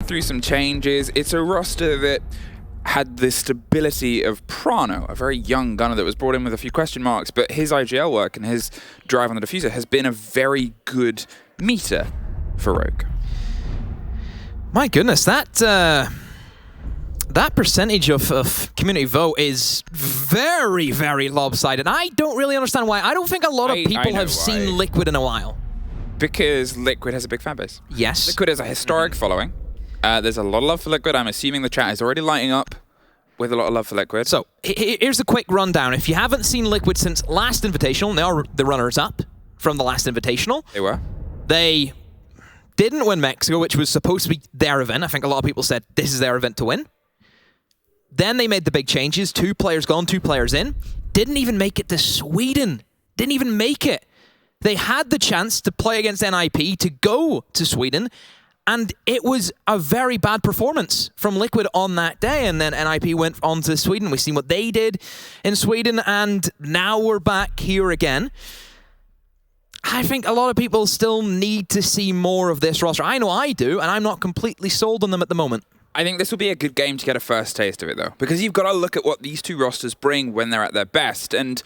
through some changes. It's a roster that had the stability of Prano, a very young gunner that was brought in with a few question marks, but his IGL work and his drive on the diffuser has been a very good meter for Rogue. My goodness, that percentage of community vote is very, very lopsided. I don't really understand why. I don't think a lot of people have seen Liquid in a while. Because Liquid has a big fan base. Yes. Liquid has a historic following. There's a lot of love for Liquid. I'm assuming the chat is already lighting up with a lot of love for Liquid. So, here's a quick rundown. If you haven't seen Liquid since last Invitational, they are the runners-up from the last Invitational. They were. They didn't win Mexico, which was supposed to be their event. I think a lot of people said this is their event to win. Then they made the big changes. 2 players gone, 2 players in. Didn't even make it to Sweden. Didn't even make it. They had the chance to play against NIP, to go to Sweden, and it was a very bad performance from Liquid on that day. And then NIP went on to Sweden. We've seen what they did in Sweden, and now we're back here again. I think a lot of people still need to see more of this roster. I know I do, and I'm not completely sold on them at the moment. I think this will be a good game to get a first taste of it, though, because you've got to look at what these 2 rosters bring when they're at their best. And,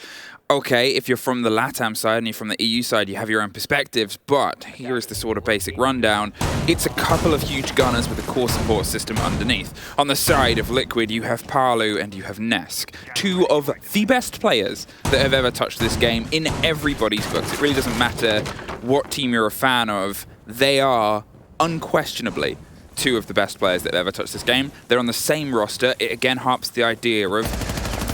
okay, if you're from the LATAM side and you're from the EU side, you have your own perspectives, but here is the sort of basic rundown. It's a couple of huge gunners with a core support system underneath. On the side of Liquid, you have Palu and you have Nesk, 2 of the best players that have ever touched this game in everybody's books. It really doesn't matter what team you're a fan of. They are unquestionably 2 of the best players that have ever touched this game. They're on the same roster. It again harps the idea of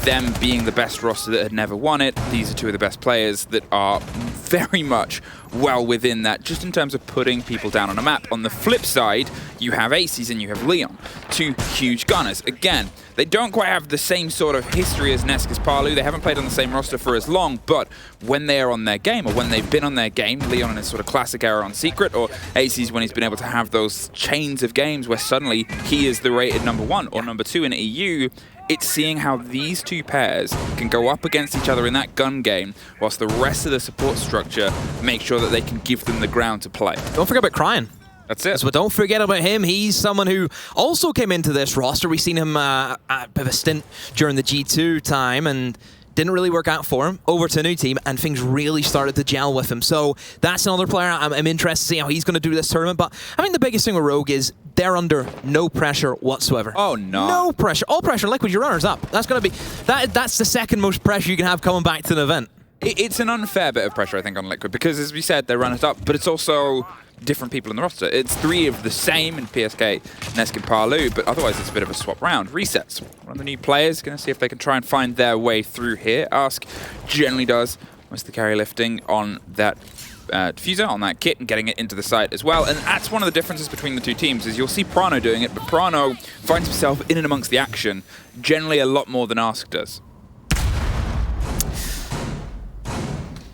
them being the best roster that had never won it. These are 2 of the best players that are very much well within that, just in terms of putting people down on a map. On the flip side, you have Aces and you have Leon, 2 huge gunners. Again, they don't quite have the same sort of history as Nesk, as Palu. They haven't played on the same roster for as long, but when they are on their game, or when they've been on their game, Leon in his sort of classic era on Secret, or Aces when he's been able to have those chains of games where suddenly he is the rated #1 or #2 in EU, it's seeing how these 2 pairs can go up against each other in that gun game, whilst the rest of the support structure make sure that they can give them the ground to play. Don't forget about Cryan. That's it. So don't forget about him. He's someone who also came into this roster. We've seen him a bit of a stint during the G2 time, and didn't really work out for him. Over to a new team, and things really started to gel with him. So that's another player I'm interested to see how he's going to do this tournament. But I think the biggest thing with Rogue is they're under no pressure whatsoever. Oh, no. No pressure. All pressure. Liquid, your runners up. That's going to be that's the second most pressure you can have coming back to an event. It's an unfair bit of pressure, I think, on Liquid, because, as we said, they run it up, but it's also different people in the roster. It's 3 of the same in PSK, Nesk and Palu, but otherwise it's a bit of a swap round. Resets. One of the new players, going to see if they can try and find their way through here. Ask generally does most of the carry lifting on that diffuser, on that kit, and getting it into the site as well. And that's one of the differences between the 2 teams, is you'll see Prano doing it, but Prano finds himself in and amongst the action generally a lot more than Ask does.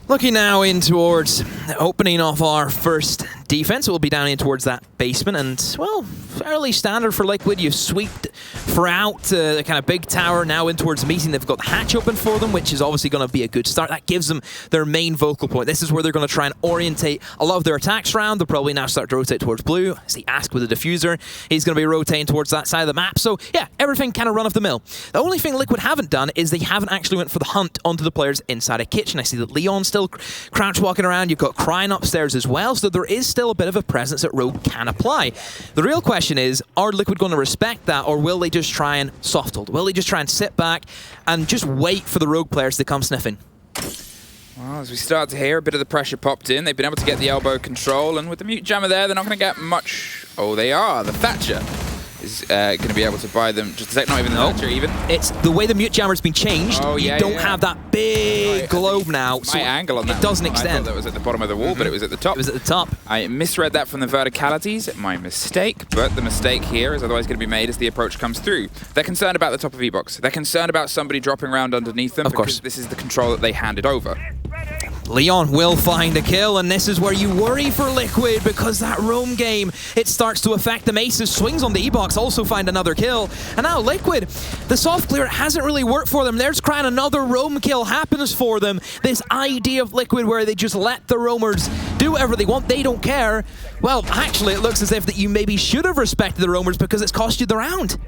Looking now in towards the opening of our first defense. We'll be down in towards that basement, and, well, fairly standard for Liquid. You've sweeped throughout the kind of big tower, now in towards the meeting. They've got the hatch open for them, which is obviously going to be a good start. That gives them their main vocal point. This is where they're going to try and orientate a lot of their attacks around. They'll probably now start to rotate towards blue. As the Ask with the diffuser, he's going to be rotating towards that side of the map. So, yeah, everything kind of run of the mill. The only thing Liquid haven't done is they haven't actually went for the hunt onto the players inside a kitchen. I see that Leon's still crouch walking around. You've got Cryan upstairs as well, so there is still a bit of a presence that Rogue can apply. The real question is, are Liquid going to respect that, or will they just try and soft hold? Will they just try and sit back and just wait for the Rogue players to come sniffing? Well, as we start to hear, a bit of the pressure popped in. They've been able to get the elbow control, and with the mute jammer there, they're not going to get much. Oh, they are. The Thatcher is going to be able to buy them just a sec. Not even the Thatcher, even. It's the way the mute jammer's been changed. Oh, yeah, you don't have that big globe now. My angle on that. It doesn't I extend. thought that was at the bottom of the wall, but it was at the top. It was at the top. I misread that from the verticalities. My mistake, but the mistake here is otherwise going to be made as the approach comes through. They're concerned about the top of E-Box. They're concerned about somebody dropping around underneath them, of course. because this is the control that they handed over. Leon will find a kill, and this is where you worry for Liquid, because that roam game, it starts to affect them. Aces swings on the E-Box, also find another kill. And now Liquid, the soft clear hasn't really worked for them. There's Cryan, another roam kill happens for them. This idea of Liquid where they just let the roamers do whatever they want, they don't care. Well, actually, it looks as if that you maybe should have respected the roamers because it's cost you the round.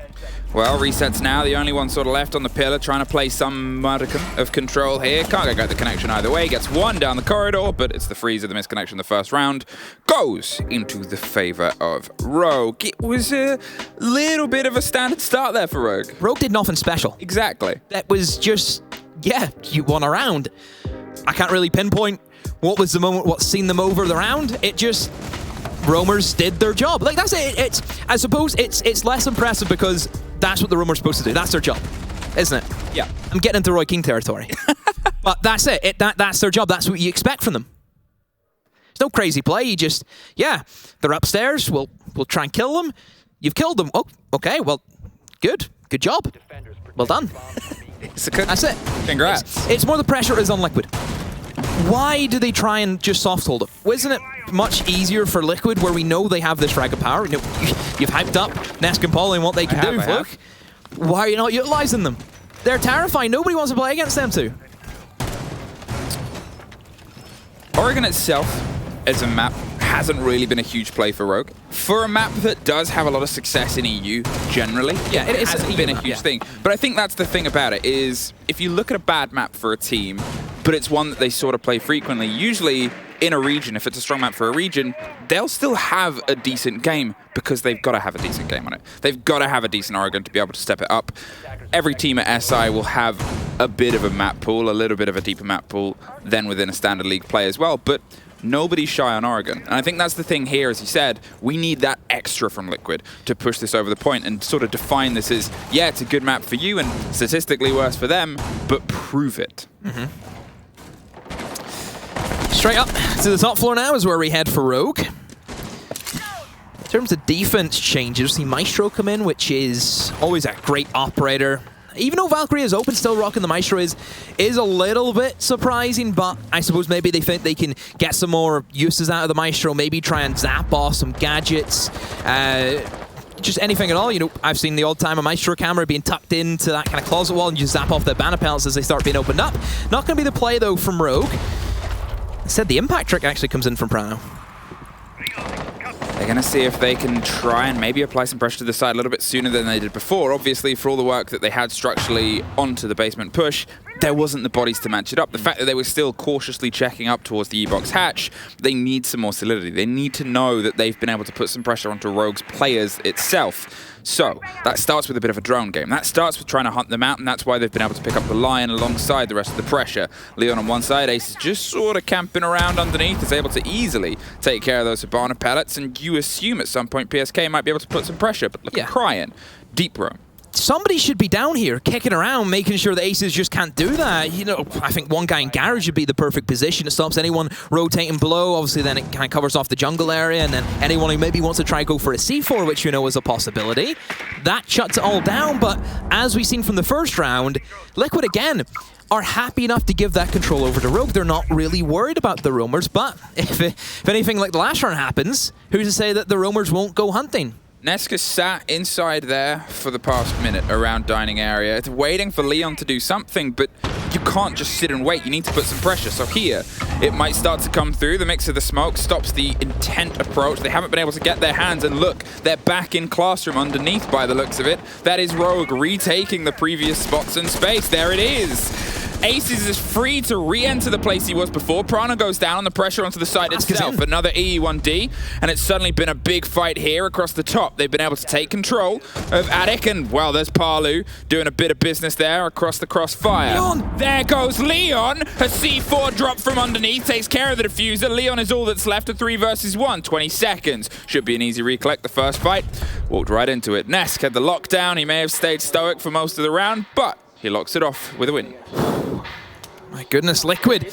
Well, resets now. The only one sort of left on the pillar, trying to play some modicum of control here. Can't get the connection either way. Gets one down the corridor, but it's the freeze of the misconnection the first round. Goes into the favor of Rogue. It was a little bit of a standard start there for Rogue. Rogue did nothing special. Exactly. That was just, yeah, you won a round. I can't really pinpoint what was the moment, what's seen them over the round. It just, roamers did their job. Like, that's it. It's, I suppose it's less impressive because that's what the roamers are supposed to do. That's their job, isn't it? Yeah. I'm getting into Roy King territory. But that's it. That's their job. That's what you expect from them. It's no crazy play. You just, yeah, they're upstairs. We'll try and kill them. You've killed them. Oh, okay. Well, good. Good job. Well done. That's it. Congrats. It's more the pressure is on Liquid. Why do they try and just soft hold it? Well, isn't it much easier for Liquid where we know they have this frag of power? You know, you've hyped up Nesk and Paulie and what they can do. Look, why are you not utilizing them? They're terrifying. Nobody wants to play against them too. Oregon itself, as a map, hasn't really been a huge play for Rogue. For a map that does have a lot of success in EU, generally, yeah, it hasn't been a huge thing. But I think that's the thing about it, is if you look at a bad map for a team, but it's one that they sort of play frequently, usually in a region, if it's a strong map for a region, they'll still have a decent game because they've got to have a decent game on it. They've got to have a decent Oregon to be able to step it up. Every team at SI will have a bit of a map pool, a little bit of a deeper map pool than within a standard league play as well, but nobody's shy on Oregon. And I think that's the thing here, as you said, we need that extra from Liquid to push this over the point and sort of define this as, yeah, it's a good map for you and statistically worse for them, but prove it. Mm-hmm. Straight up to the top floor now is where we head for Rogue. In terms of defense changes, see Maestro come in, which is always a great operator. Even though Valkyrie is open, still rocking the Maestro is a little bit surprising, but I suppose maybe they think they can get some more uses out of the Maestro, maybe try and zap off some gadgets, just anything at all. You know, I've seen the odd time a Maestro camera being tucked into that kind of closet wall and just zap off their banner pellets as they start being opened up. Not going to be the play, though, from Rogue. Instead, the impact trick actually comes in from Prano. They're going to see if they can try and maybe apply some pressure to the side a little bit sooner than they did before. Obviously, for all the work that they had structurally onto the basement push, there wasn't the bodies to match it up. The fact that they were still cautiously checking up towards the E-box hatch, they need some more solidity. They need to know that they've been able to put some pressure onto Rogue's players itself. So that starts with a bit of a drone game. That starts with trying to hunt them out, and that's why they've been able to pick up the Lion alongside the rest of the pressure. Leon on one side, Ace is just sort of camping around underneath, is able to easily take care of those Hibana pellets, and you assume at some point PSK might be able to put some pressure, but look at Cryan. Deep roam. Somebody should be down here, kicking around, making sure the Aces just can't do that. You know, I think one guy in Garage would be the perfect position. It stops anyone rotating below. Obviously, then it kind of covers off the jungle area, and then anyone who maybe wants to try and go for a C4, which you know is a possibility. That shuts it all down, but as we've seen from the first round, Liquid, again, are happy enough to give that control over to Rogue. They're not really worried about the roamers, but if anything like the last round happens, who's to say that the roamers won't go hunting? Nesk sat inside there for the past minute around dining area. It's waiting for Leon to do something, but you can't just sit and wait. You need to put some pressure. So here, it might start to come through. The mix of the smoke stops the intent approach. They haven't been able to get their hands, and look, they're back in classroom underneath by the looks of it. That is Rogue retaking the previous spots in space. There it is. Aces is free to re-enter the place he was before. Prana goes down on the pressure onto the side itself. Another EE1D, and it's suddenly been a big fight here across the top. They've been able to take control of Attic, and, well, there's Palu doing a bit of business there across the crossfire. Leon! There goes Leon. A C4 drop from underneath, takes care of the diffuser. Leon is all that's left, a 3 versus 1, 20 seconds. Should be an easy recollect the first fight. Walked right into it. Nesk had the lockdown. He may have stayed stoic for most of the round, but he locks it off with a win. My goodness, Liquid.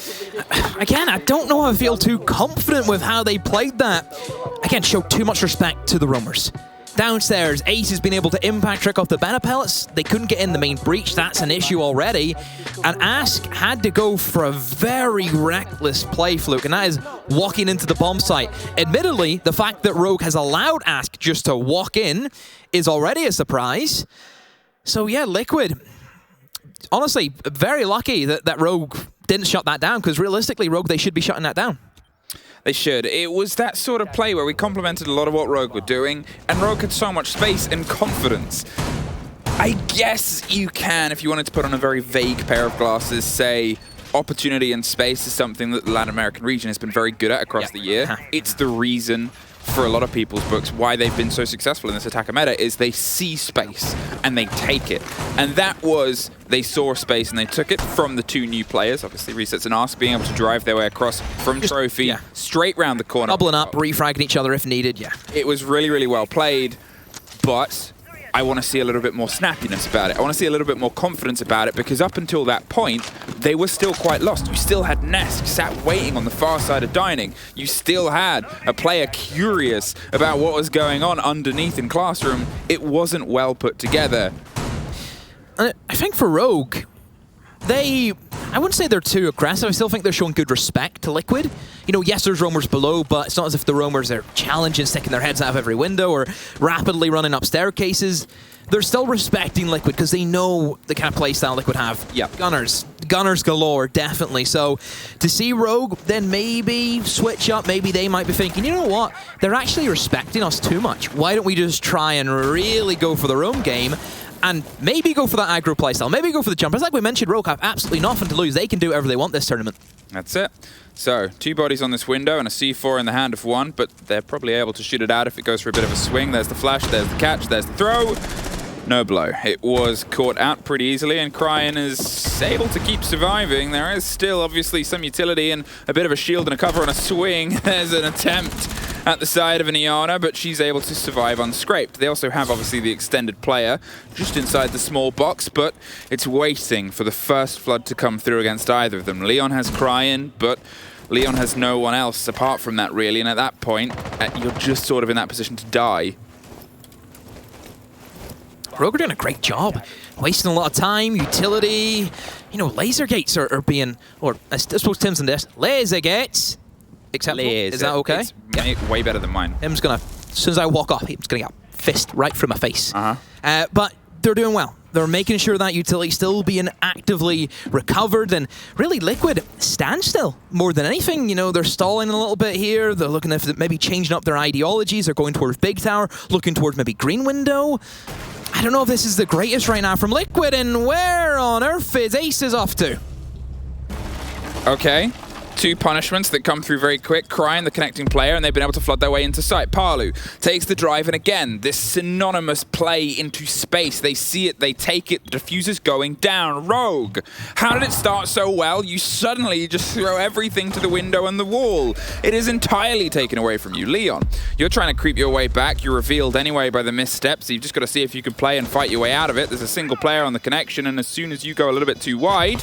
Again, I don't know if I feel too confident with how they played that. Again, showed too much respect to the roamers. Downstairs, Ace has been able to impact trick off the banner pellets. They couldn't get in the main breach. That's an issue already. And Ask had to go for a very reckless play, Fluke, and that is walking into the bomb site. Admittedly, the fact that Rogue has allowed Ask just to walk in is already a surprise. So yeah, Liquid, honestly, very lucky that Rogue didn't shut that down, because realistically, Rogue, they should be shutting that down. They should. It was that sort of play where we complemented a lot of what Rogue were doing, and Rogue had so much space and confidence. I guess you can, if you wanted to put on a very vague pair of glasses, say opportunity and space is something that the Latin American region has been very good at across the year. It's the reason for a lot of people's books why they've been so successful in this attacker meta is they see space and they take it. And that was, they saw space and they took it from the two new players, obviously Resets and Ask, being able to drive their way across from Trophy straight round the corner. Doubling up, refragging each other if needed, It was really, really well played, but I want to see a little bit more snappiness about it. I want to see a little bit more confidence about it, because up until that point, they were still quite lost. You still had Nesk sat waiting on the far side of dining. You still had a player curious about what was going on underneath in Classroom. It wasn't well put together. I think for Rogue, I wouldn't say they're too aggressive. I still think they're showing good respect to Liquid. You know, yes, there's roamers below, but it's not as if the roamers are challenging, sticking their heads out of every window or rapidly running up staircases. They're still respecting Liquid because they know the kind of playstyle Liquid have. Gunners galore, definitely. So to see Rogue then maybe switch up, maybe they might be thinking, you know what, they're actually respecting us too much. Why don't we just try and really go for their own game? And maybe go for that aggro playstyle. Maybe go for the jumpers. Like we mentioned, Rogue have absolutely nothing to lose. They can do whatever they want this tournament. That's it. So, 2 bodies on this window and a C4 in the hand of one, but they're probably able to shoot it out if it goes for a bit of a swing. There's the flash, there's the catch, there's the throw. No blow. It was caught out pretty easily, and Cryan is able to keep surviving. There is still obviously some utility and a bit of a shield and a cover on a swing. There's an attempt at the side of an Iana, but she's able to survive unscraped. They also have obviously the extended player just inside the small box, but it's waiting for the first flood to come through against either of them. Leon has Cryan, but Leon has no one else apart from that really, and at that point, you're just sort of in that position to die. Rogue are doing a great job. Wasting a lot of time, utility. You know, laser gates are being, or I suppose Tim's in this, laser gates. Acceptable? Is that okay? It's way better than mine. Tim's gonna, as soon as I walk off, he's gonna get a fist right through my face. But they're doing well. They're making sure that utility still being actively recovered, and really Liquid stand still more than anything. You know, they're stalling a little bit here. They're looking at maybe changing up their ideologies. They're going towards Big Tower, looking towards maybe Green Window. I don't know if this is the greatest right now from Liquid, and where on earth is Aces off to? Okay. 2 punishments that come through very quick. Cryan, the connecting player, and they've been able to flood their way into sight. Palu takes the drive, and again, this synonymous play into space. They see it, they take it, the diffuser's going down. Rogue, how did it start so well? You suddenly just throw everything to the window and the wall. It is entirely taken away from you. Leon, you're trying to creep your way back. You're revealed anyway by the missteps. You've just got to see if you can play and fight your way out of it. There's a single player on the connection, and as soon as you go a little bit too wide,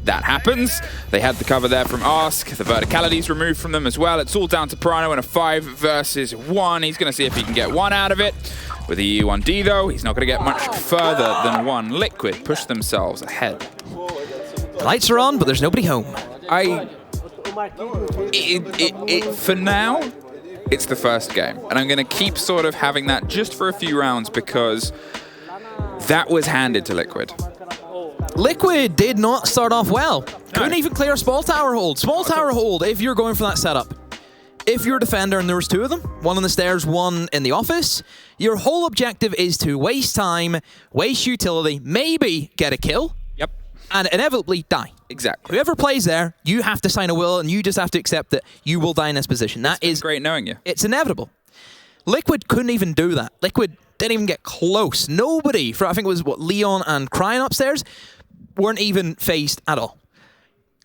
that happens. They had the cover there from Ask. The verticality's removed from them as well. It's all down to Prano in a 5 versus 1. He's going to see if he can get 1 out of it. With the E1D though, he's not going to get much further than 1. Liquid push themselves ahead. Lights are on, but there's nobody home. For now, it's the first game. And I'm going to keep sort of having that just for a few rounds because that was handed to Liquid. Liquid did not start off well. Couldn't even clear a small tower hold. Small tower hold if you're going for that setup. If you're a defender and there was 2 of them, 1 on the stairs, 1 in the office, your whole objective is to waste time, waste utility, maybe get a kill, and inevitably die. Exactly. Whoever plays there, you have to sign a will, and you just have to accept that you will die in this position. That is great knowing you. It's inevitable. Liquid couldn't even do that. Liquid didn't even get close. Nobody, I think it was, Leon and Cryan upstairs, weren't even phased at all.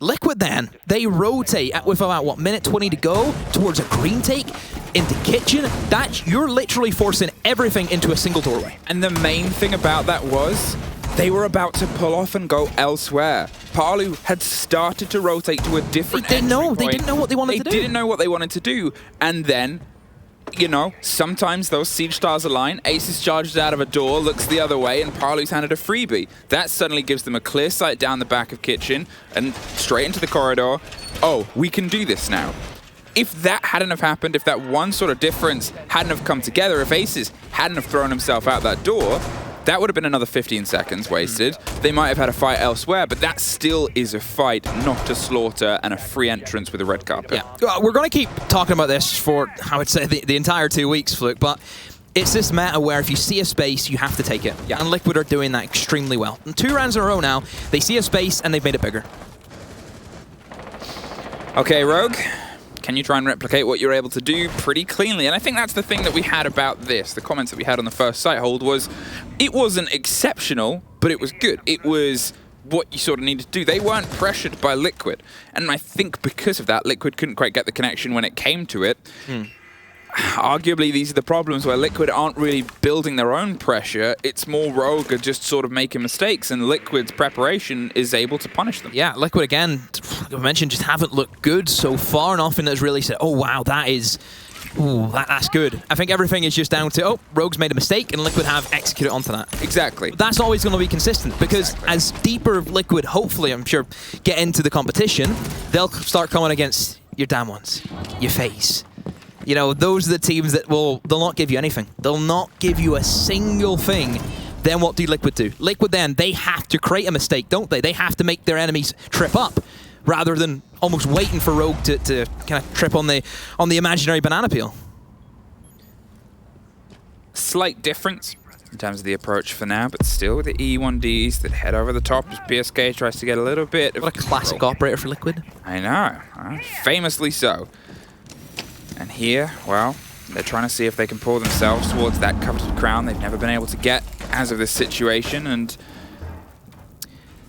Liquid then, they rotate with about, minute 20 to go towards a green take into kitchen. You're literally forcing everything into a single doorway. And the main thing about that was they were about to pull off and go elsewhere. Palu had started to rotate to a different They didn't know. They didn't know what they wanted to do. They didn't know what they wanted to do. And then, you know, sometimes those siege stars align. Aces charges out of a door, looks the other way, and Palu's handed a freebie. That suddenly gives them a clear sight down the back of kitchen and straight into the corridor. Oh, we can do this now. If that hadn't have happened, if that one sort of difference hadn't have come together, if Aces hadn't have thrown himself out that door, That would have been another 15 seconds wasted. They might have had a fight elsewhere, but that still is a fight, not a slaughter and a free entrance with a red carpet. Yeah, we're going to keep talking about this for, I would say, the entire 2 weeks, Fluke, but it's this meta where if you see a space, you have to take it. Yeah. And Liquid are doing that extremely well. In 2 rounds in a row now, they see a space and they've made it bigger. Okay, Rogue, can you try and replicate what you're able to do pretty cleanly? And I think that's the thing that we had about this. The comments that we had on the first site hold was, it wasn't exceptional, but it was good. It was what you sort of needed to do. They weren't pressured by Liquid. And I think because of that, Liquid couldn't quite get the connection when it came to it. Arguably, these are the problems where Liquid aren't really building their own pressure. It's more Rogue are just sort of making mistakes, and Liquid's preparation is able to punish them. Yeah, Liquid, again, like I mentioned, just haven't looked good so far. Nothing that's really said, oh, wow, that is... Ooh, that's good. I think everything is just down to, oh, Rogue's made a mistake, and Liquid have executed onto that. Exactly. But that's always going to be consistent, because as deeper Liquid, hopefully, I'm sure, get into the competition, they'll start coming against your damn ones, your FaZe. You know, those are the teams that they'll not give you anything. They'll not give you a single thing. Then what do Liquid do? Liquid then, they have to create a mistake, don't they? They have to make their enemies trip up, rather than almost waiting for Rogue to kind of trip on the imaginary banana peel. Slight difference in terms of the approach for now, but still with the E1Ds that head over the top as PSK tries to get a little bit of... What a classic operator for Liquid. I know, famously so. And here, well, they're trying to see if they can pull themselves towards that coveted crown they've never been able to get as of this situation, and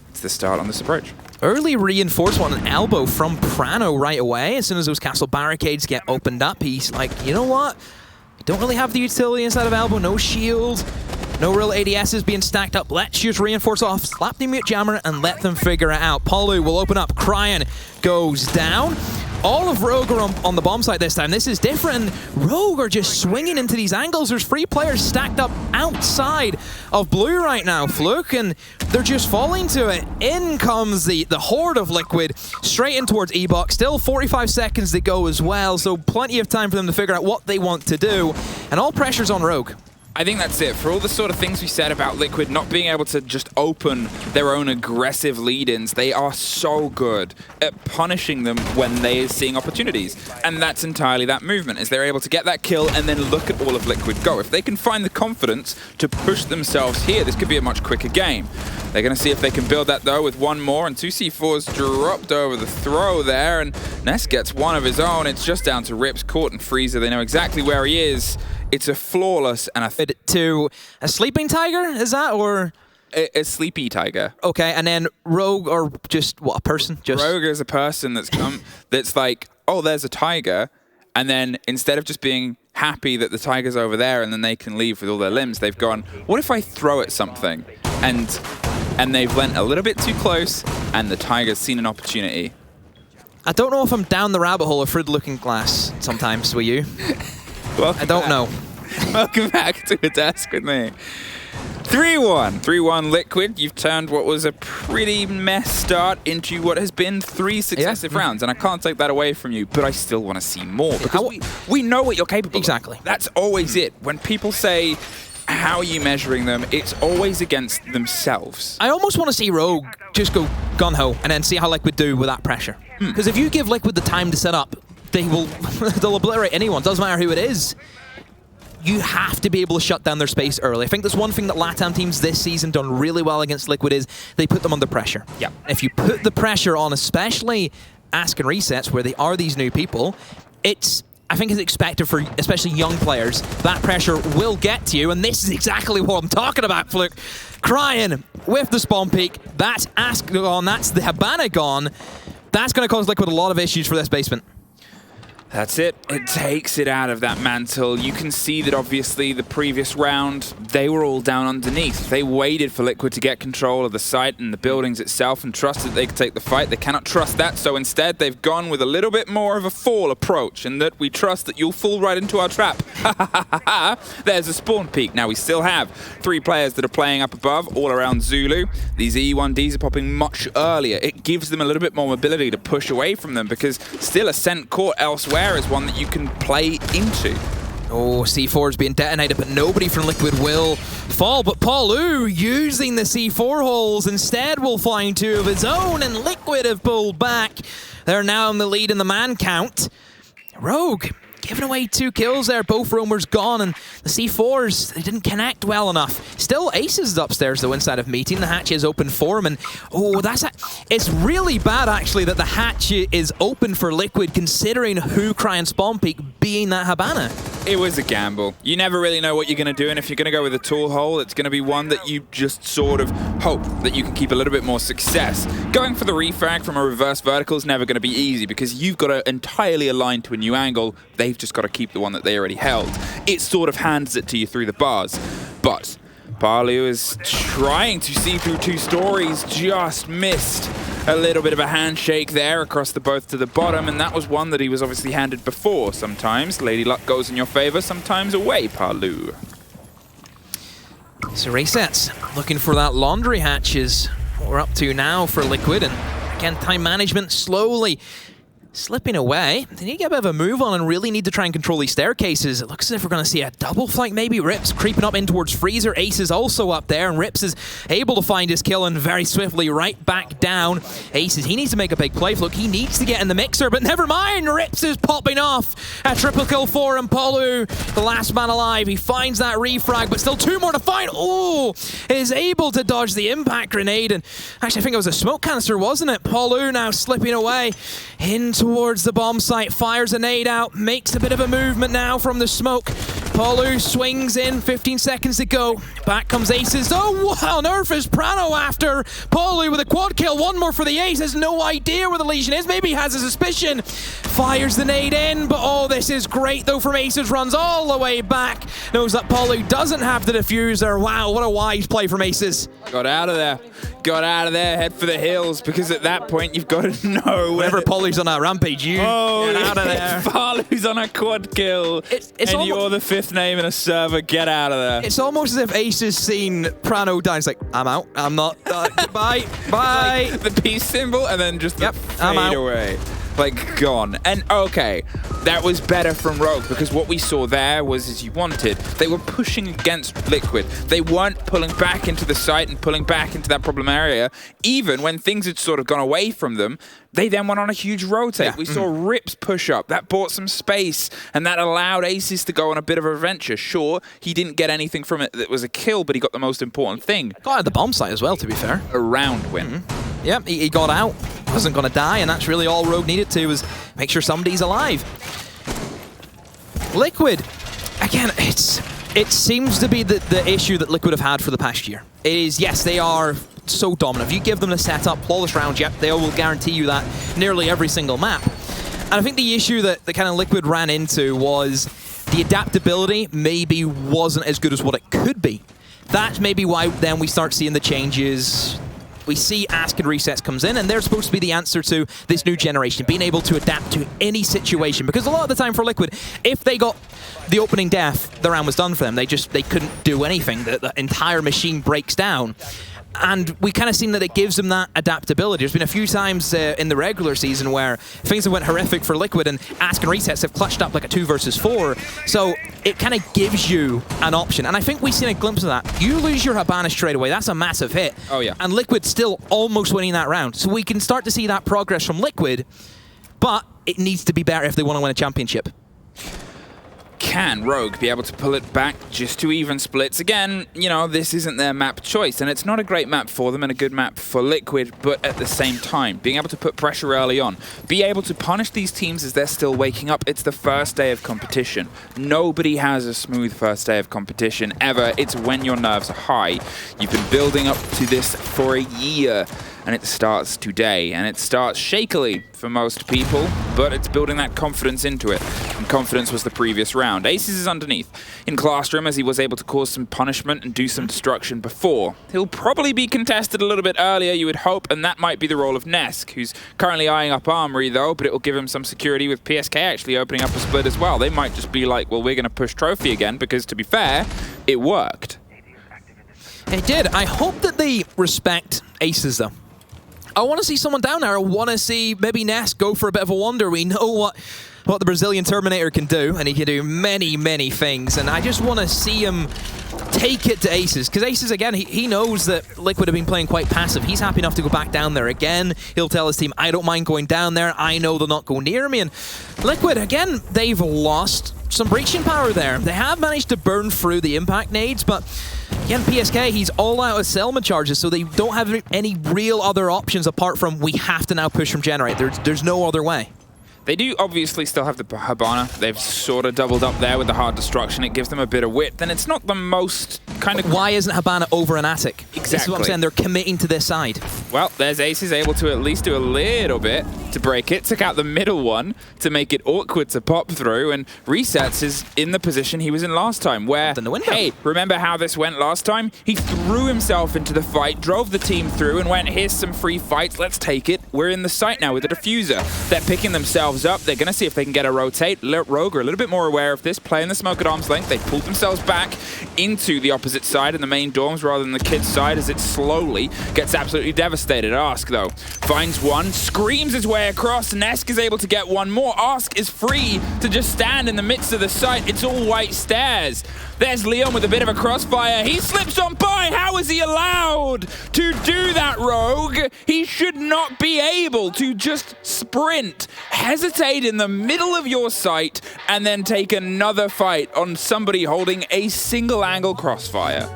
it's the start on this approach. Early reinforcement, an elbow from Prano right away. As soon as those castle barricades get opened up, he's like, you know what? I don't really have the utility inside of elbow, no shield, no real ADSs being stacked up. Let's just reinforce off, slap the mute jammer, and let them figure it out. Polu will open up, Cryan goes down. All of Rogue are on the bomb site this time. This is different. Rogue are just swinging into these angles. There's 3 players stacked up outside of blue right now, Fluke, and they're just falling to it. In comes the horde of Liquid, straight in towards E-Box. Still 45 seconds to go as well, so plenty of time for them to figure out what they want to do. And all pressure's on Rogue. I think that's it. For all the sort of things we said about Liquid not being able to just open their own aggressive lead-ins, they are so good at punishing them when they're seeing opportunities. And that's entirely that movement, is they're able to get that kill and then look at all of Liquid go. If they can find the confidence to push themselves here, this could be a much quicker game. They're going to see if they can build that, though, with 1 more, and 2 C4s dropped over the throw there, and Ness gets 1 of his own. It's just down to Rips, Court, and Freezer. They know exactly where he is. It's a flawless and to a sleeping tiger, is that, or a sleepy tiger? Okay, and then Rogue, or just what, a person? Just Rogue is a person that's come that's like, oh, there's a tiger, and then instead of just being happy that the tiger's over there and then they can leave with all their limbs, they've gone, what if I throw at something? And they've went a little bit too close, and the tiger's seen an opportunity. I don't know if I'm down the rabbit hole of Frid Looking Glass sometimes with you. I don't know. Welcome back to a desk with me. 3-1. 3-1 Liquid. You've turned what was a pretty mess start into what has been 3 successive rounds, and I can't take that away from you, but I still want to see more, because we know what you're capable of. That's always it. When people say, how are you measuring them, it's always against themselves. I almost want to see Rogue just go gun-ho and then see how Liquid do with that pressure. Because if you give Liquid the time to set up, they'll obliterate anyone. Doesn't matter who it is. You have to be able to shut down their space early. I think that's one thing that LATAM teams this season done really well against Liquid is they put them under pressure. Yeah. If you put the pressure on, especially Ask and Resets, where they are these new people, I think it's expected for especially young players. That pressure will get to you, and this is exactly what I'm talking about, Fluke. Cryan with the spawn peak. That's Ask gone. That's the Habana gone. That's going to cause Liquid a lot of issues for this basement. That's it. It takes it out of that mantle. You can see that obviously the previous round, they were all down underneath. They waited for Liquid to get control of the site and the buildings itself and trusted they could take the fight. They cannot trust that, so instead they've gone with a little bit more of a fall approach, and that we trust that you'll fall right into our trap. There's a spawn peak. Now we still have 3 players that are playing up above, all around Zulu. These E1Ds are popping much earlier. It gives them a little bit more mobility to push away from them, because still Ascent Court elsewhere is one that you can play into. Oh, C4 is being detonated, but nobody from Liquid will fall. But Paulu, using the C4 holes, instead will find 2 of his own, and Liquid have pulled back. They're now in the lead in the man count. Rogue giving away 2 kills there, both roamers gone, and the C4s, they didn't connect well enough. Still, Aces is upstairs though inside of meeting. The hatch is open for him, and oh, it's really bad actually that the hatch is open for Liquid considering Hookry and Spawn Peak being that Habana. It was a gamble. You never really know what you're going to do, and if you're going to go with a tool hole, it's going to be one that you just sort of hope that you can keep a little bit more success. Going for the refrag from a reverse vertical is never going to be easy because you've got to entirely align to a new angle. They've just got to keep the one that they already held. It sort of hands it to you through the bars. But Palu is trying to see through 2 stories, just missed. A little bit of a handshake there across the both to the bottom, and that was one that he was obviously handed before. Sometimes Lady Luck goes in your favor, sometimes away, Palu. So resets, looking for that laundry hatch is what we're up to now for Liquid, and again, time management slowly slipping away. They need to get a bit of a move on and really need to try and control these staircases. It looks as if we're going to see a double flank, maybe. Rips creeping up in towards Freezer. Ace is also up there, and Rips is able to find his kill and very swiftly right back down. Aces, he needs to make a big play. Look, he needs to get in the mixer, but never mind. Rips is popping off. A triple kill for him. Paulu, the last man alive. He finds that refrag, but still 2 more to find. Oh, is able to dodge the impact grenade, and actually I think it was a smoke canister, wasn't it? Paulu now slipping away into towards the bomb site, fires a nade out, makes a bit of a movement now from the smoke. Paulu swings in, 15 seconds to go. Back comes Aces. Oh, what on earth is Prano after? Paulu with a quad kill, 1 more for the Ace. Has no idea where the Legion is. Maybe he has a suspicion. Fires the nade in, but oh, this is great though from Aces. Runs all the way back. Knows that Paulu doesn't have the diffuser. Wow, what a wise play from Aces. Got out of there. Got out of there, head for the hills, because at that point you've got to know whenever Paulu's on that rampage, you get out of there. Paulu's on a quad kill, and you're the 5th name in a server, get out of there. It's almost as if Ace has seen Prano die. It's like, I'm out, I'm not, bye, bye. Like the peace symbol, and then just I'm out. fade away. Like, gone. And okay, that was better from Rogue, because what we saw there was as you wanted. They were pushing against Liquid. They weren't pulling back into the site and pulling back into that problem area. Even when things had sort of gone away from them, they then went on a huge rotate. Yeah. We saw Rips push up. That bought some space, and that allowed Aces to go on a bit of a venture. Sure, he didn't get anything from it that was a kill, but he got the most important thing. Got out of the bomb site as well, to be fair. A round win. Yeah, he got out. Wasn't going to die, and that's really all Rogue needed to, was make sure somebody's alive. Liquid, again, it seems to be the issue that Liquid have had for the past year. It is, yes, they are so dominant. If you give them the setup, flawless rounds, yep, they will guarantee you that nearly every single map. And I think the issue that the kind of Liquid ran into was the adaptability maybe wasn't as good as what it could be. That's maybe why then we start seeing the changes. We see Ask and Resets comes in, and they're supposed to be the answer to this new generation, being able to adapt to any situation. Because a lot of the time for Liquid, if they got the opening death, the round was done for them. They couldn't do anything. The entire machine breaks down. And we kind of seen that it gives them that adaptability. There's been a few times in the regular season where things have went horrific for Liquid, and Ask and Resets have clutched up like a 2 versus 4. So it kind of gives you an option. And I think we've seen a glimpse of that. You lose your Habana straight away, that's a massive hit. Oh, yeah. And Liquid still almost winning that round. So we can start to see that progress from Liquid, but it needs to be better if they want to win a championship. Can Rogue be able to pull it back just to even splits? Again, you know, this isn't their map choice, and it's not a great map for them and a good map for Liquid, but at the same time, being able to put pressure early on, be able to punish these teams as they're still waking up. It's the first day of competition. Nobody has a smooth first day of competition, ever. It's when your nerves are high. You've been building up to this for a year, and it starts today, and it starts shakily for most people, but it's building that confidence into it, and confidence was the previous round. Aces is underneath in Classroom, as he was able to cause some punishment and do some destruction before. He'll probably be contested a little bit earlier, you would hope, and that might be the role of Nesk, who's currently eyeing up Armory though, but it will give him some security with PSK actually opening up a split as well. They might just be like, well, we're going to push Trophy again, because to be fair, it worked. It did. I hope that they respect Aces though. I want to see someone down there. I want to see maybe Ness go for a bit of a wander. We know what what the Brazilian Terminator can do, and he can do many, many things. And I just want to see him take it to Aces, because Aces, again, he knows that Liquid have been playing quite passive. He's happy enough to go back down there again. He'll tell his team, I don't mind going down there. I know they'll not go near me. And Liquid, again, they've lost some breaching power there. They have managed to burn through the impact nades, but again, PSK, he's all out of Selma charges, so they don't have any real other options apart from we have to now push from Generate. There's no other way. They do obviously still have the Habana. They've sort of doubled up there with the hard destruction. It gives them a bit of width, and it's not the most kind of... Why isn't Habana over an attic? Exactly. This is what I'm saying. They're committing to this side. Well, there's Aces able to at least do a little bit to break it. Took out the middle one to make it awkward to pop through, and Resets is in the position he was in last time, where, hey, remember how this went last time? He threw himself into the fight, drove the team through, and went, here's some free fights, let's take it. We're in the site now with the diffuser. They're picking themselves up. They're going to see if they can get a rotate. Rogue are a little bit more aware of this, playing the smoke at arm's length. They pulled themselves back into the opposite side in the main dorms rather than the kids' side as it slowly gets absolutely devastated. Ask, though, finds one, screams his way across. Nesk is able to get one more. Ask is free to just stand in the midst of the site. It's all white stairs. There's Leon with a bit of a crossfire. He slips on by. How is he allowed to do that, Rogue? He should not be able to just sprint, hesitate in the middle of your site, and then take another fight on somebody holding a single angle crossfire.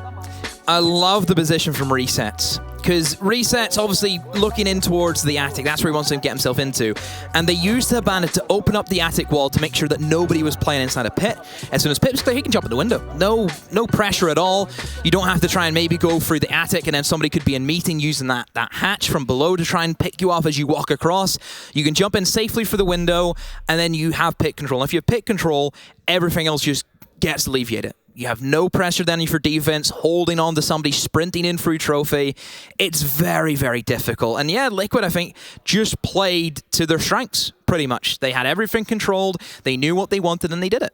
I love the position from Resets, because Resets obviously looking in towards the attic. That's where he wants to get himself into. And they used the bandit to open up the attic wall to make sure that nobody was playing inside a pit. As soon as Pip's clear, he can jump in the window. No pressure at all. You don't have to try and maybe go through the attic and then somebody could be in meeting using that hatch from below to try and pick you off as you walk across. You can jump in safely for the window, and then you have pit control. And if you have pit control, everything else just gets alleviated. You have no pressure then for defense, holding on to somebody, sprinting in through trophy. It's very, very difficult. And yeah, Liquid, I think, just played to their strengths, pretty much. They had everything controlled, they knew what they wanted, and they did it.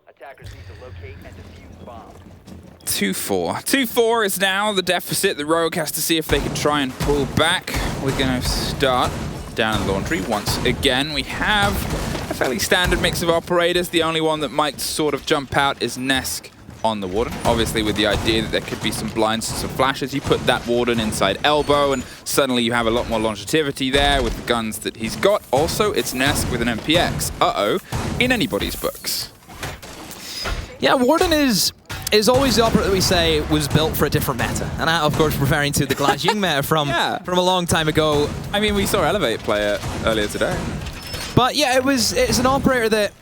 Attackers need to locate and defuse bomb. 2-4. 2-4 is now the deficit. The Rogue has to see if they can try and pull back. We're going to start down in Laundry once again. We have a fairly standard mix of operators. The only one that might sort of jump out is Nesk on the Warden. Obviously with the idea that there could be some blinds and some flashes, you put that Warden inside elbow and suddenly you have a lot more longevity there with the guns that he's got. Also, it's Nesk with an MPX. Uh-oh, in anybody's books. Yeah, Warden is always the operator that we say was built for a different meta. And that, of course, referring to the Glass Ying meta from a long time ago. I mean, we saw Elevate play it earlier today. But yeah, it's an operator that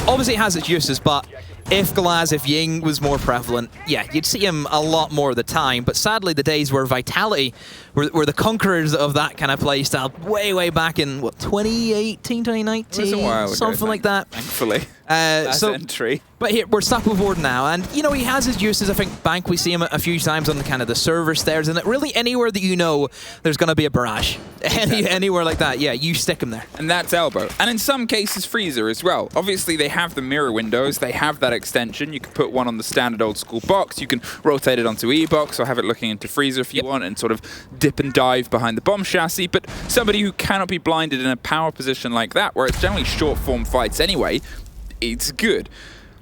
obviously has its uses, but if Ying was more prevalent, yeah, you'd see him a lot more of the time. But sadly, the days where Vitality were the conquerors of that kind of play style way back in, what, 2018, 2019? It was a while ago, something like that. Thankfully. Last entry. But here, we're stuck with Warden now, and you know, he has his uses. I think Bank, we see him a few times on the kind of the server stairs, and really anywhere that you know there's going to be a barrage. Anywhere like that, yeah, you stick him there. And that's elbow. And in some cases, freezer as well. Obviously, they have the mirror windows. They have that extension. You can put one on the standard old school box. You can rotate it onto E-box or have it looking into freezer if you want and sort of dip and dive behind the bomb chassis. But somebody who cannot be blinded in a power position like that, where it's generally short form fights anyway, it's good.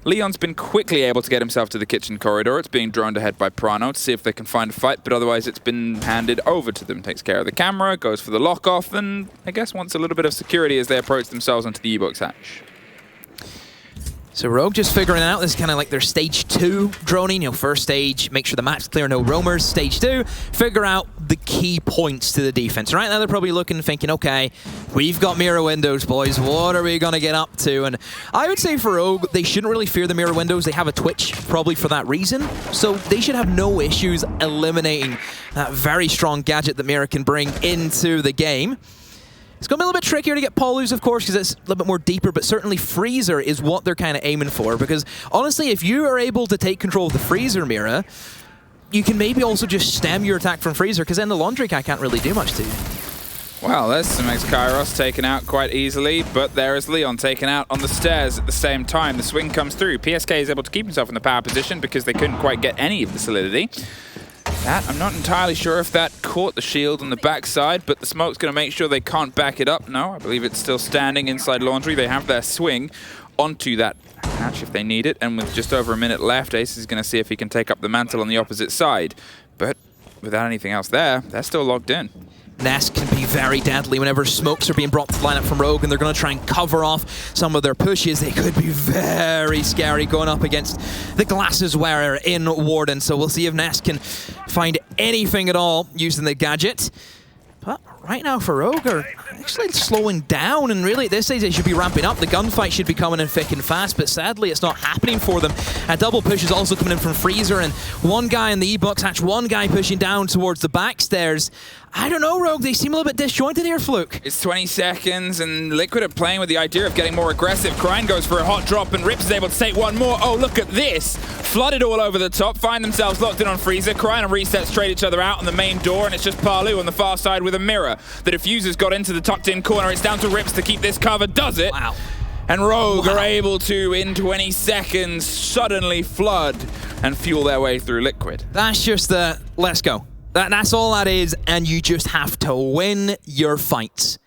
Leon's been quickly able to get himself to the kitchen corridor. It's being droned ahead by Prano to see if they can find a fight, but otherwise it's been handed over to them. Takes care of the camera, goes for the lock-off, and I guess wants a little bit of security as they approach themselves onto the E-box hatch. So Rogue just figuring out this is kind of like their stage 2 droning. You know, first stage, make sure the map's clear, no roamers. Stage 2, figure out the key points to the defense. Right now they're probably looking and thinking, okay, we've got mirror windows, boys. What are we going to get up to? And I would say for Rogue, they shouldn't really fear the mirror windows. They have a Twitch probably for that reason. So they should have no issues eliminating that very strong gadget that Mirror can bring into the game. It's going to be a little bit trickier to get Polus, of course, because it's a little bit more deeper, but certainly Freezer is what they're kind of aiming for, because honestly, if you are able to take control of the Freezer Mira, you can maybe also just stem your attack from Freezer, because then the Laundry guy can't really do much to you. Well, this makes Kairos taken out quite easily, but there is Leon taken out on the stairs at the same time. The swing comes through. PSK is able to keep himself in the power position because they couldn't quite get any of the solidity. That, I'm not entirely sure if that caught the shield on the backside, but the smoke's going to make sure they can't back it up. No, I believe it's still standing inside Laundry. They have their swing onto that hatch if they need it, and with just over a minute left, Ace is going to see if he can take up the mantle on the opposite side. But without anything else there, they're still logged in. Nest can be very deadly whenever smokes are being brought to the lineup from Rogue, and they're going to try and cover off some of their pushes. They could be very scary going up against the glasses wearer in Warden. So we'll see if Nest can find anything at all using the gadget. But right now for Rogue are actually slowing down, and really at this stage they should be ramping up. The gunfight should be coming in thick and fast, but sadly it's not happening for them. A double push is also coming in from Freezer, and one guy in the E-box hatch, one guy pushing down towards the back stairs. I don't know, Rogue, they seem a little bit disjointed here, Fluke. It's 20 seconds, and Liquid are playing with the idea of getting more aggressive. Krine goes for a hot drop, and Rips is able to take one more. Oh, look at this. Flooded all over the top, find themselves locked in on Freezer. Krine and Reset trade each other out on the main door, and it's just Palu on the far side with a mirror. The diffuser's got into the tucked-in corner. It's down to Rips to keep this cover. Does it? Wow. And Rogue are able to, in 20 seconds, suddenly flood and fuel their way through Liquid. That's just the, let's go. That's all that is, and you just have to win your fights.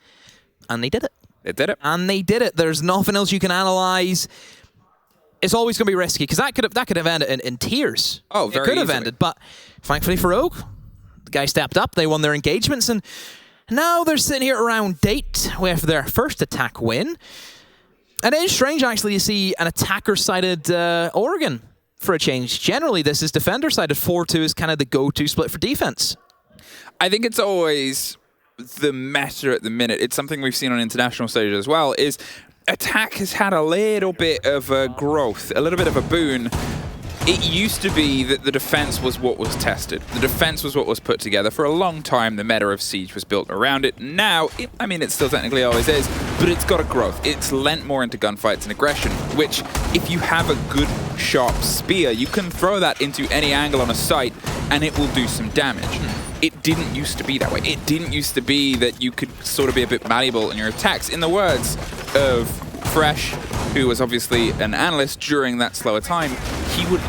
And they did it. They did it. And they did it. There's nothing else you can analyze. It's always going to be risky, because that could have ended in tears. Oh, very It could have easily. ended, but thankfully for Rogue, the guy stepped up, they won their engagements, and now they're sitting here around date with their first attack win. And it is strange, actually, to see an attacker-sided Oregon for a change. Generally, this is defender-sided. 4-2 is kind of the go-to split for defense. I think it's always the meta at the minute. It's something we've seen on international stages as well, is attack has had a little bit of a growth, a little bit of a boon. It used to be that the defense was what was tested. The defense was what was put together. For a long time, the meta of Siege was built around it. Now, I mean, it still technically always is, but it's got a growth. It's lent more into gunfights and aggression, which, if you have a good, sharp spear, you can throw that into any angle on a site, and it will do some damage. It didn't used to be that way. It didn't used to be that you could sort of be a bit malleable in your attacks. In the words of Fresh, who was obviously an analyst during that slower time, he would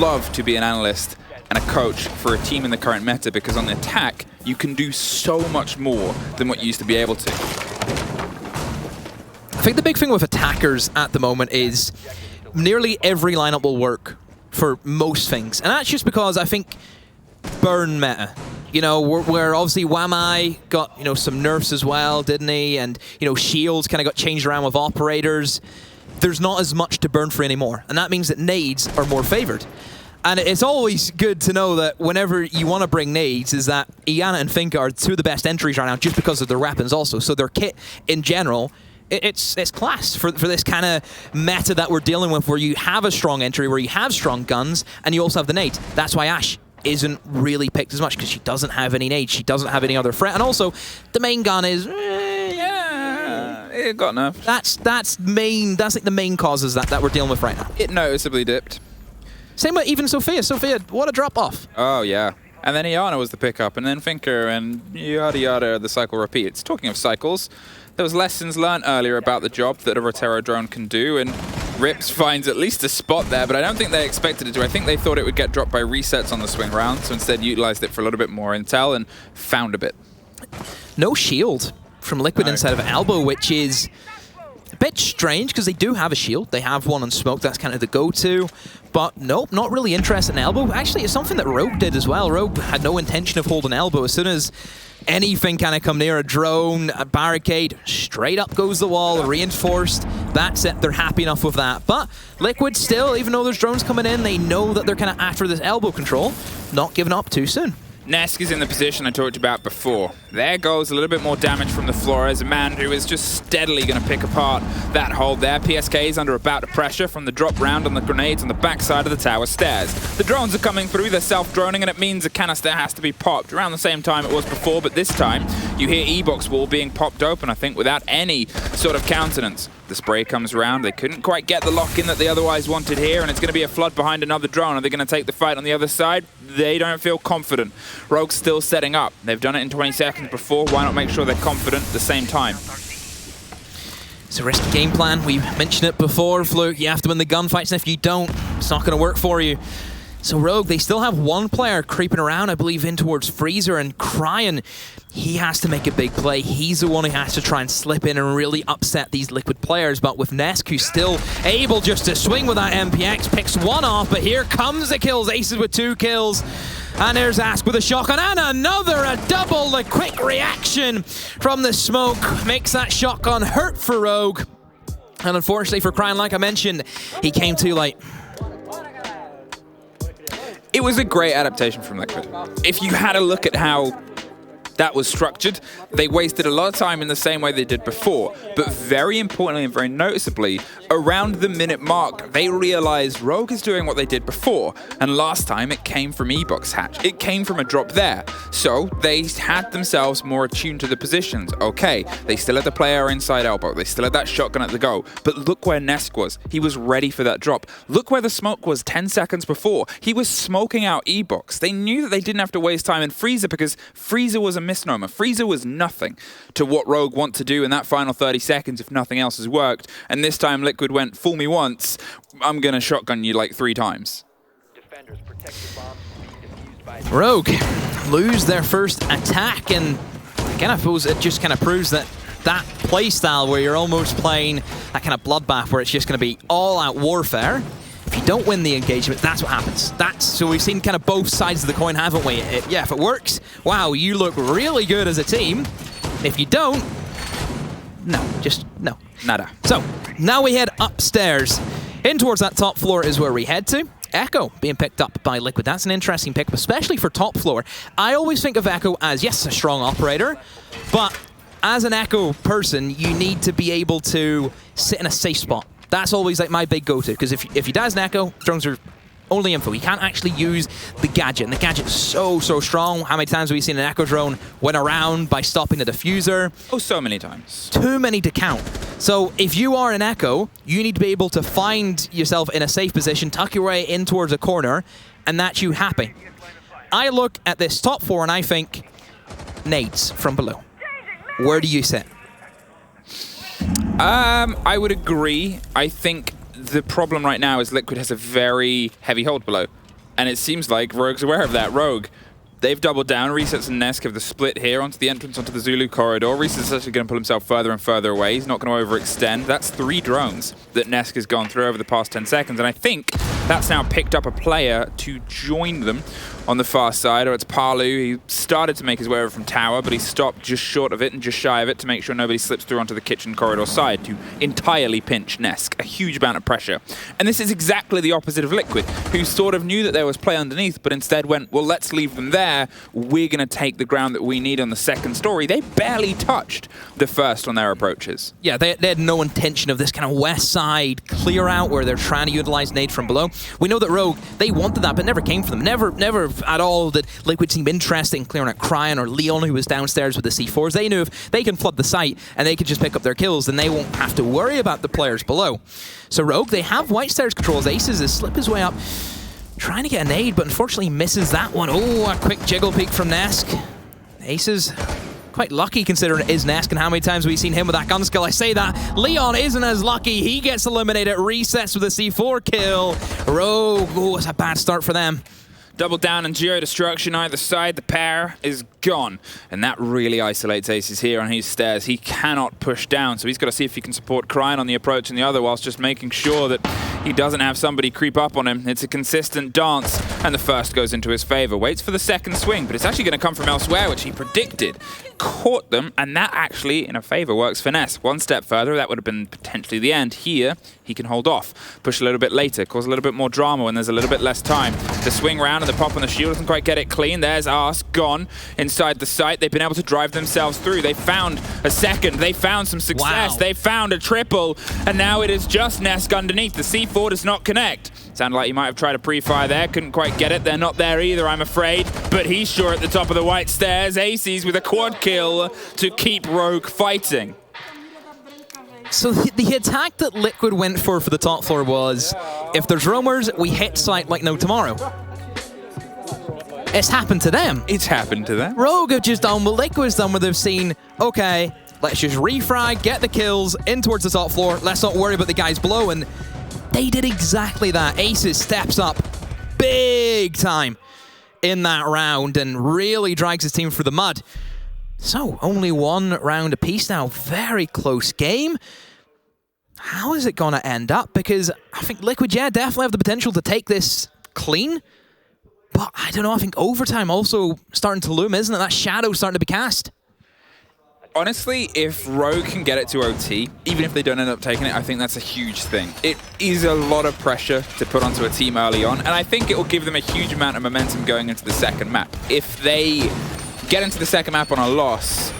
love to be an analyst and a coach for a team in the current meta, because on the attack, you can do so much more than what you used to be able to. I think the big thing with attackers at the moment is nearly every lineup will work for most things. And that's just because I think burn meta. You know, where obviously Wamai got, some nerfs as well, didn't he? And, shields kind of got changed around with operators. There's not as much to burn for anymore. And that means that nades are more favored. And it's always good to know that whenever you want to bring nades, is that Iana and Finka are two of the best entries right now just because of their weapons also. So their kit in general, it's class for this kind of meta that we're dealing with, where you have a strong entry, where you have strong guns, and you also have the nades. That's why Ashe isn't really picked as much, because she doesn't have any nades, she doesn't have any other threat, and also the main gun is It got nerfed. That's like the main causes that we're dealing with right now. It noticeably dipped. Same with even Sophia. Sophia, what a drop off. Oh yeah. And then Iana was the pickup, and then Finker, and yada yada, the cycle repeats. Talking of cycles, there was lessons learned earlier about the job that a Rotero drone can do, and Rips finds at least a spot there, but I don't think they expected it to. I think they thought it would get dropped by resets on the swing round, so instead utilized it for a little bit more intel and found a bit. No shield from Liquid inside of Elbow, which is a bit strange, because they do have a shield. They have one on Smoke, that's kind of the go-to. But nope, not really interested in Elbow. Actually, it's something that Rogue did as well. Rogue had no intention of holding Elbow. As soon as anything kind of come near a drone, a barricade, straight up goes the wall, reinforced. That's it, they're happy enough with that. But Liquid still, even though there's drones coming in, they know that they're kind of after this Elbow control, not giving up too soon. Nesk is in the position I talked about before. There goes a little bit more damage from the floor as a man who is just steadily going to pick apart that hold there. PSK is under a bout of pressure from the drop round on the grenades on the backside of the tower stairs. The drones are coming through, they're self-droning, and it means a canister has to be popped around the same time it was before, but this time you hear E-box wall being popped open, I think, without any sort of countenance. The spray comes around, they couldn't quite get the lock in that they otherwise wanted here, and it's going to be a flood behind another drone. Are they going to take the fight on the other side? They don't feel confident. Rogue's still setting up. They've done it in 20 seconds before. Why not make sure they're confident at the same time? It's a risky game plan. We mentioned it before, Fluke. You have to win the gunfights, and if you don't, it's not going to work for you. So Rogue, they still have one player creeping around, I believe, in towards Freezer, and Cryan, he has to make a big play. He's the one who has to try and slip in and really upset these Liquid players, but with Nesk, who's still able just to swing with that MPX, picks one off, but here comes the kills. Aces with 2 kills. And there's Ask with a shotgun, and another, a double. The quick reaction from the smoke makes that shotgun hurt for Rogue. And unfortunately for Cryan, like I mentioned, he came too late. It was a great adaptation from Liquid. If you had a look at how that was structured, they wasted a lot of time in the same way they did before. But very importantly and very noticeably, around the minute mark, they realized Rogue is doing what they did before. And last time, it came from E-Box hatch. It came from a drop there. So they had themselves more attuned to the positions. Okay, they still had the player inside elbow. They still had that shotgun at the go. But look where Nesk was. He was ready for that drop. Look where the smoke was 10 seconds before. He was smoking out E-Box. They knew that they didn't have to waste time in Freezer because Freezer was a misnomer. Freezer was nothing to what Rogue want to do in that final 30 seconds if nothing else has worked. And this time Liquid went, fool me once, I'm going to shotgun you like 3 times. Defenders protect the bombs being defused by Rogue lose their first attack, and again, I suppose it just kind of proves that playstyle where you're almost playing that kind of bloodbath where it's just going to be all-out warfare. If you don't win the engagement, that's what happens. So we've seen kind of both sides of the coin, haven't we? Yeah, if it works, wow, you look really good as a team. If you don't, no, just no. Nada. So now we head upstairs. In towards that top floor is where we head to. Echo being picked up by Liquid. That's an interesting pick, especially for top floor. I always think of Echo as, yes, a strong operator, but as an Echo person, you need to be able to sit in a safe spot. That's always like my big go-to, because if you die as an Echo, drones are only info. You can't actually use the gadget, and the gadget's so strong. How many times have we seen an Echo drone went around by stopping the diffuser? Oh, so many times. Too many to count. So if you are an Echo, you need to be able to find yourself in a safe position, tuck your way in towards a corner, and that's you happy. I look at this top floor and I think, nades from below. Where do you sit? I would agree. I think the problem right now is Liquid has a very heavy hold below. And it seems like Rogue's aware of that. Rogue, they've doubled down. Resets and Nesk have the split here onto the entrance onto the Zulu corridor. Resets actually going to pull himself further and further away. He's not going to overextend. That's 3 drones that Nesk has gone through over the past 10 seconds. And I think that's now picked up a player to join them on the far side, or it's Palu. He started to make his way over from tower, but he stopped just short of it and just shy of it to make sure nobody slips through onto the kitchen corridor side to entirely pinch Nesk. A huge amount of pressure. And this is exactly the opposite of Liquid, who sort of knew that there was play underneath, but instead went, well, let's leave them there. We're going to take the ground that we need on the second story. They barely touched the first on their approaches. Yeah, they had no intention of this kind of west side clear out where they're trying to utilize nade from below. We know that Rogue, they wanted that, but never came for them. Never at all did Liquid seem interested in clearing out Cryan or Leon, who was downstairs with the C4s. They knew if they can flood the site and they can just pick up their kills, then they won't have to worry about the players below. So Rogue, they have white stairs controls. Aces is slip his way up, trying to get a nade, but unfortunately misses that one. Oh, a quick jiggle peek from Nesk. Aces quite lucky considering it is Nesk and how many times we've seen him with that gun skill. I say that. Leon isn't as lucky. He gets eliminated. Resets with a C4 kill. Rogue, oh, it's a bad start for them. Double down and geo destruction either side. The pair is gone. And that really isolates Aces here on his stairs. He cannot push down, so he's got to see if he can support Cryan on the approach and the other whilst just making sure that he doesn't have somebody creep up on him. It's a consistent dance, and the first goes into his favor. Waits for the second swing, but it's actually going to come from elsewhere, which he predicted. Caught them, and that actually, in a favor, works for Ness. One step further, that would have been potentially the end. Here, he can hold off. Push a little bit later, cause a little bit more drama when there's a little bit less time. The swing round and the pop on the shield doesn't quite get it clean. There's Ask gone inside the site. They've been able to drive themselves through. They found a second. They found some success. Wow. They found a triple, and now it is just Nesk underneath. The C4 does not connect. Sounded like he might have tried a pre-fire there. Couldn't quite get it. They're not there either, I'm afraid. But he's sure at the top of the white stairs. Aces with a quad kill to keep Rogue fighting. So the attack that Liquid went for the top floor was, if there's roamers, we hit site like no tomorrow. It's happened to them. It's happened to them. Rogue have just done what Liquid's done, where they've seen, okay, let's just refrag, get the kills, in towards the top floor, let's not worry about the guys below, and they did exactly that. Aces steps up, big time in that round and really drags his team through the mud. So, only one round apiece now. Very close game. How is it going to end up? Because I think Liquid, yeah, definitely have the potential to take this clean. But I don't know, I think overtime also starting to loom, isn't it? That shadow starting to be cast. Honestly, if Rogue can get it to OT, even if they don't end up taking it, I think that's a huge thing. It is a lot of pressure to put onto a team early on, and I think it will give them a huge amount of momentum going into the second map. If they get into the second map on a loss,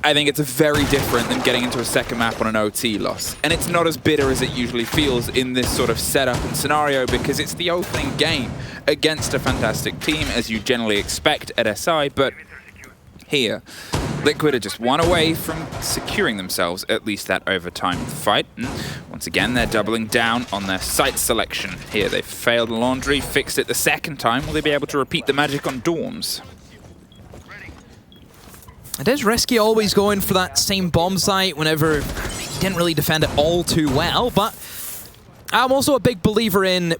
I think it's very different than getting into a second map on an OT loss. And it's not as bitter as it usually feels in this sort of setup and scenario because it's the opening game against a fantastic team, as you generally expect at SI, but here, Liquid are just one away from securing themselves at least that overtime fight. And once again, they're doubling down on their site selection here. They've failed Laundry, fixed it the second time. Will they be able to repeat the magic on Dorms? It is risky always going for that same bomb site whenever he didn't really defend it all too well, but I'm also a big believer in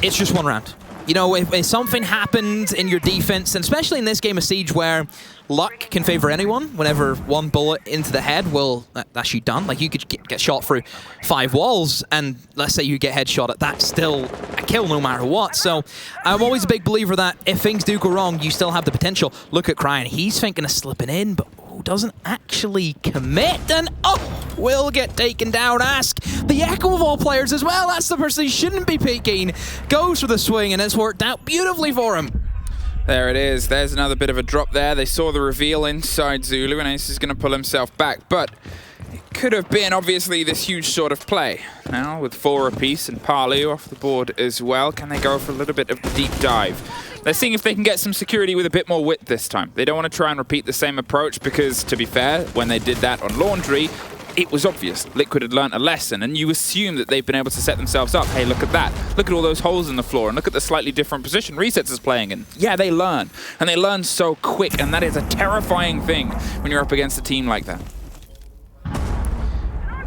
it's just one round. You know, if something happened in your defense, and especially in this game of Siege where luck can favor anyone, whenever one bullet into the head, well, that's you done. Like, you could get shot through 5 walls, and let's say you get headshot at that, still a kill no matter what. So I'm always a big believer that if things do go wrong, you still have the potential. Look at Cryan. He's thinking of slipping in, but doesn't actually commit, and will get taken down. Ask the Echo of all players as well. That's the person he shouldn't be peeking. Goes for the swing, and it's worked out beautifully for him. There it is. There's another bit of a drop there. They saw the reveal inside Zulu, and Ace is going to pull himself back, but it could have been, obviously, this huge sort of play. Now, with 4 apiece and Parley off the board as well, can they go for a little bit of the deep dive? They're seeing if they can get some security with a bit more width this time. They don't want to try and repeat the same approach because, to be fair, when they did that on Laundry, it was obvious. Liquid had learnt a lesson, and you assume that they've been able to set themselves up. Hey, look at that. Look at all those holes in the floor, and look at the slightly different position Resets is playing in. Yeah, they learn, and they learn so quick, and that is a terrifying thing when you're up against a team like that.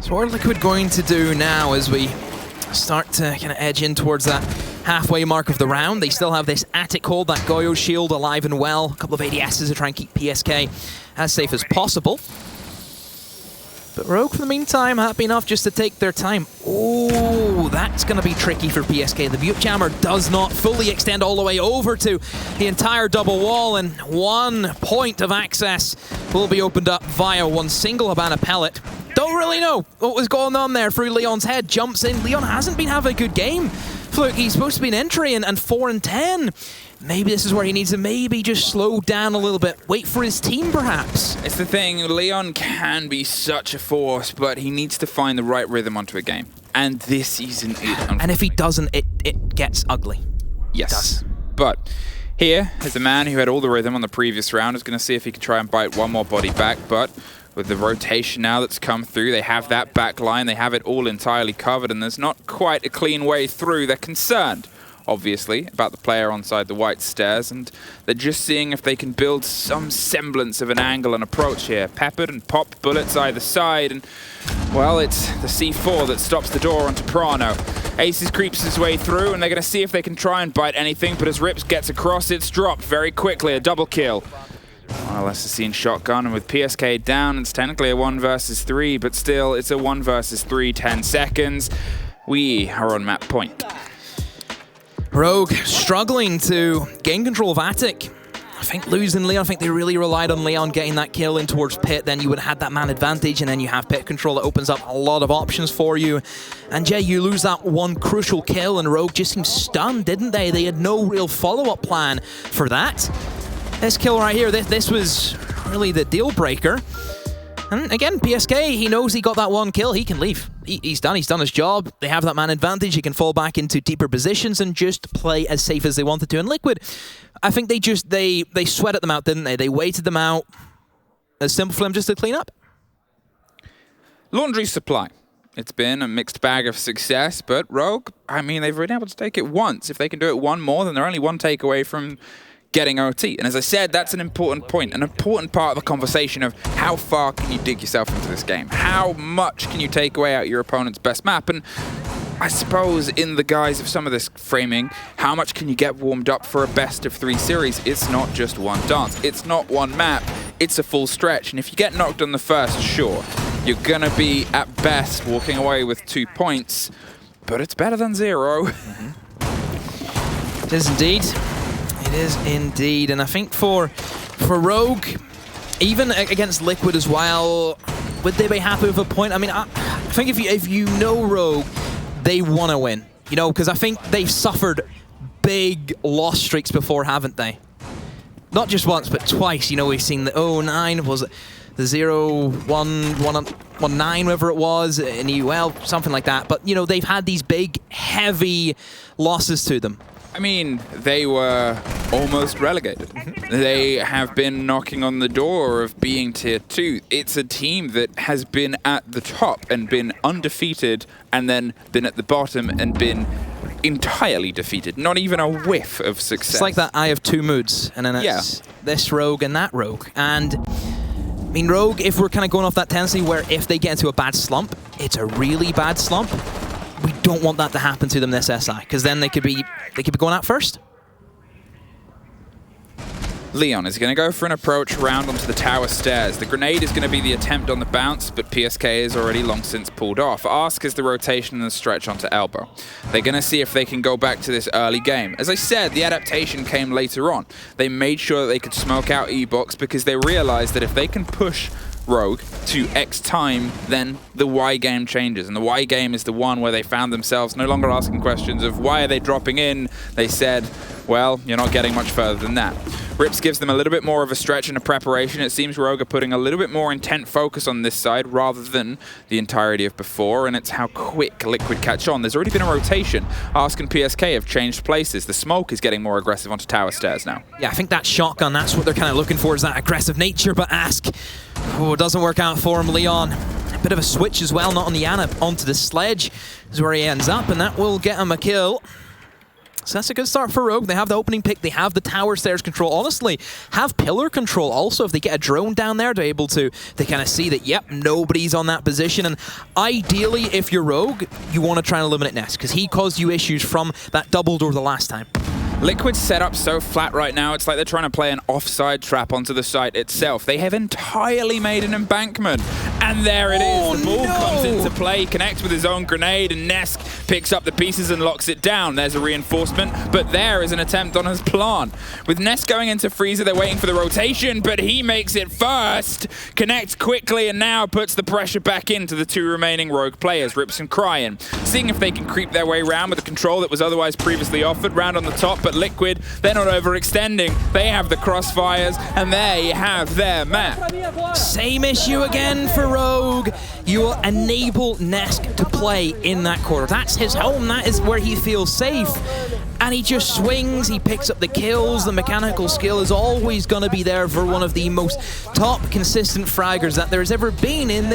So what are Liquid going to do now as we start to kind of edge in towards that halfway mark of the round? They still have this attic hold, that Goyo shield alive and well. A couple of ADSs to try and keep PSK as safe as possible. But Rogue, for the meantime, happy enough just to take their time. Oh, that's going to be tricky for PSK. The Butte Jammer does not fully extend all the way over to the entire double wall, and 1 point of access will be opened up via one single Habana pellet. Don't really know what was going on there through Leon's head. Jumps in. Leon hasn't been having a good game. Fluke, he's supposed to be an entry and 4 and 10. Maybe this is where he needs to maybe just slow down a little bit. Wait for his team, perhaps. It's the thing, Leon can be such a force, but he needs to find the right rhythm onto a game. And this isn't it. And if he doesn't, it gets ugly. Yes. It does. But here is a man who had all the rhythm on the previous round. Is going to see if he can try and bite one more body back, but with the rotation now that's come through, they have that back line, they have it all entirely covered, and there's not quite a clean way through. They're concerned, obviously, about the player onside the white stairs, and they're just seeing if they can build some semblance of an angle and approach here. Peppered and popped bullets either side, and, well, it's the C4 that stops the door onto Prano. Aces creeps his way through, and they're going to see if they can try and bite anything, but as Rips gets across, it's dropped very quickly, a double kill. Well, Assassin shotgun, and with PSK down, it's technically a 1 versus 3, but still, it's a 1 versus 3, 10 seconds. We are on map point. Rogue struggling to gain control of Attic. I think losing Leon, I think they really relied on Leon getting that kill in towards Pit, then you would have had that man advantage, and then you have Pit control that opens up a lot of options for you. And Jay, you lose that one crucial kill, and Rogue just seemed stunned, didn't they? They had no real follow-up plan for that. This kill right here, this was really the deal breaker. And again, PSK, he knows he got that 1 kill, he can leave. He's done his job. They have that man advantage, he can fall back into deeper positions and just play as safe as they wanted to. And Liquid, I think they sweated them out, didn't they? They waited them out. As simple for them just to clean up. Laundry supply. It's been a mixed bag of success, but Rogue, I mean, they've been able to take it once. If they can do it 1 more, then they're only 1 take away from getting OT. And as I said, that's an important point, an important part of the conversation of how far can you dig yourself into this game? How much can you take away out your opponent's best map? And I suppose in the guise of some of this framing, how much can you get warmed up for a best of 3 series? It's not just one dance. It's not one map. It's a full stretch. And if you get knocked on the first, sure, you're going to be, at best, walking away with 2 points. But it's better than 0. It is indeed. It is indeed. And I think for Rogue, even against Liquid as well, would they be happy with a point? I mean, I think if you know Rogue, they want to win. You know, because I think they've suffered big loss streaks before, haven't they? Not just once, but twice. You know, we've seen the 0-9, was it the 0-1-9, whatever it was, in EUL, something like that. But, you know, they've had these big, heavy losses to them. I mean, they were almost relegated. They have been knocking on the door of being tier 2. It's a team that has been at the top and been undefeated, and then been at the bottom and been entirely defeated. Not even a whiff of success. It's like that Eye of Two Moods, and then it's this Rogue and that Rogue. And I mean, Rogue, if we're kind of going off that tendency where if they get into a bad slump, it's a really bad slump. We don't want that to happen to them this SI, because then they could be going out first. Leon is going to go for an approach round onto the tower stairs. The grenade is going to be the attempt on the bounce, but PSK is already long since pulled off. Ask is the rotation and the stretch onto elbow. They're going to see if they can go back to this early game. As I said, the adaptation came later on. They made sure that they could smoke out E-Box because they realized that if they can push Rogue to X time, then the Y game changes. And the Y game is the one where they found themselves no longer asking questions of why are they dropping in. They said, well, you're not getting much further than that. Rips gives them a little bit more of a stretch and a preparation. It seems Rogue are putting a little bit more intent focus on this side rather than the entirety of before, and it's how quick Liquid catch on. There's already been a rotation. Ask and PSK have changed places. The smoke is getting more aggressive onto tower stairs now. Yeah, I think that shotgun, that's what they're kind of looking for, is that aggressive nature, but Ask, oh, it doesn't work out for him. Leon, a bit of a switch as well, not on the Ana, onto the sledge is where he ends up, and that will get him a kill. So that's a good start for Rogue. They have the opening pick. They have the tower stairs control. Honestly, have pillar control also. If they get a drone down there, they're able to kind of see that, yep, nobody's on that position. And ideally, if you're Rogue, you want to try and eliminate Ness, because he caused you issues from that double door the last time. Liquid's set up so flat right now, it's like they're trying to play an offside trap onto the site itself. They have entirely made an embankment. And there it is. The ball comes into play, connects with his own grenade, and Nesk picks up the pieces and locks it down. There's a reinforcement, but there is an attempt on his plant. With Nesk going into freezer, they're waiting for the rotation, but he makes it first, connects quickly, and now puts the pressure back into the 2 remaining Rogue players, Rips and Cryin. Seeing if they can creep their way around with the control that was otherwise previously offered, round on the top, but Liquid, they're not overextending. They have the crossfires, and they have their map. Same issue again for Rogue. You will enable Nesk to play in that corner. That's his home. That is where he feels safe. And he just swings, he picks up the kills. The mechanical skill is always going to be there for one of the most top consistent fraggers that there's ever been in the